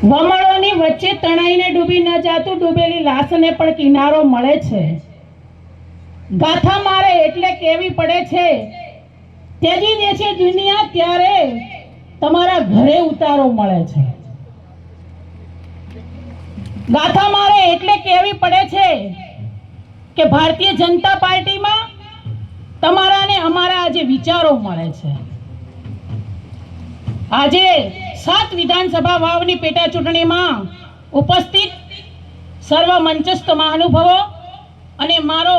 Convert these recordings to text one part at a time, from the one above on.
વમળોની વચ્ચે તણાઈને ડૂબી ન જાતું ડૂબેલી લાશને પણ કિનારો મળે છે. ગાથા મારે એટલે કેવી પડે છે, ત્યજી દે છે દુનિયા ત્યારે તમારા ઘરે ઉતારો મળે છે. ગાથા મારે એટલે કેવી પડે છે કે ભારતીય જનતા પાર્ટીમાં તમારા ને અમારા આજે વિચારો મળે છે. આજે 7 વિધાનસભા વાવની પેટા ચૂંટણીમાં ઉપસ્થિત સર્વ મંચસ્થ મહાનુભાવો અને મારો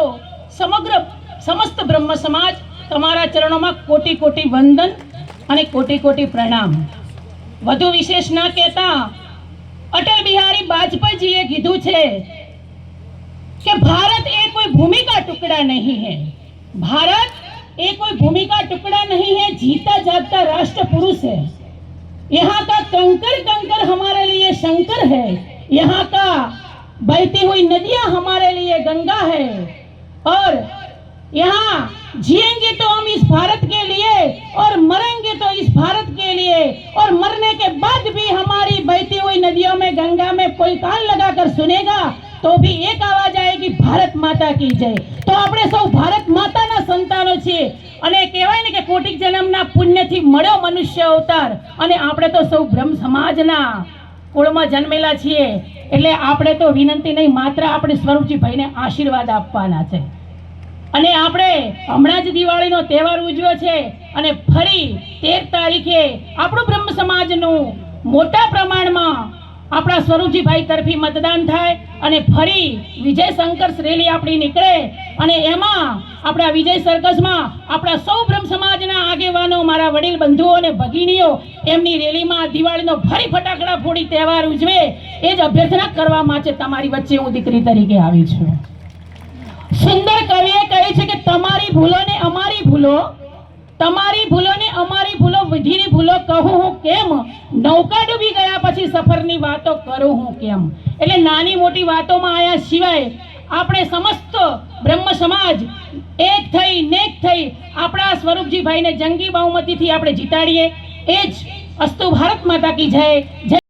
સમસ્ત બ્રહ્મ સમાજ તમારા ચરણોમાં કોટી કોટી વંદન અને કોટી કોટી પ્રણામ. વધુ વિશેષ ના કહેતા અટલ બિહારી વાજपेयीજીએ કીધું છે कि भारत एक कोई भूमि का टुकड़ा नहीं है, भारत एक कोई भूमि का टुकड़ा नहीं है, जीता जागता राष्ट्र पुरुष है. यहाँ का कंकर कंकर हमारे लिए शंकर है, यहाँ का बहती हुई नदियां हमारे लिए गंगा है, और यहाँ जिएंगे तो हम इस भारत के लिए और मरेंगे तो इस भारत के लिए, और मरने के बाद भी हमारी बहती हुई नदियों में गंगा में कोई कान लगाकर सुनेगा तो भी एक आवाज आएगी, भारत माता की जय. तो આપણે સૌ ભારત માતાના સંતાનો છીએ અને કહેવાય ને કે કોટિક જન્મના પુણ્યથી મળ્યો મનુષ્ય અવતાર, અને આપણે તો સૌ બ્રહ્મ સમાજના કુળમાં જન્મેલા છીએ. એટલે આપણે તો વિનંતી નહીં, માત્ર આપણે સ્વરૂપજીભાઈને આશીર્વાદ આપવાના છે. અને આપણે હમણાં જ દિવાળીનો તહેવાર ઉજવ્યો છે અને ફરી 13 તારીખે આપણું બ્રહ્મ સમાજનું મોટા પ્રમાણમાં આપણા સ્વરૂપજીભાઈ તરફી મતદાન થાય અને ફરી વિજય સંઘર્ષ રેલી આપણી નીકળે, અને એમાં આપણા વિજય સર્કસમાં આપણા સૌ બ્રહ્મ સમાજના આગેવાનો, મારા વડીલ બંધુઓ અને ભગીનીઓ એમની રેલીમાં દિવાળીનો ફરી ફટાકડા ફોડી તહેવાર ઉજવે, એ જ અભ્યર્થના કરવા માટે તમારી વચ્ચે હું દીકરી તરીકે આવી છું. સુંદર કવિએ કહે છે કે તમારી ભૂલો ને અમારી ભૂલો, તમારી ભૂલો ને અમારી ભૂલો, વિધિની ભૂલો કહું હું કેમ, નૌકા ડૂબી ગયા પછી સફરની વાતો કરું હું કેમ. એટલે નાની મોટી વાતોમાં આયા સિવાય આપણે સમસ્ત બ્રહ્મ સમાજ એક થઈ નેક થઈ આપણા સ્વરૂપજીભાઈને જંગી બહુમતીથી આપણે જીતાડીએ. એ જ અસ્તુ ભારત માતા કી જય.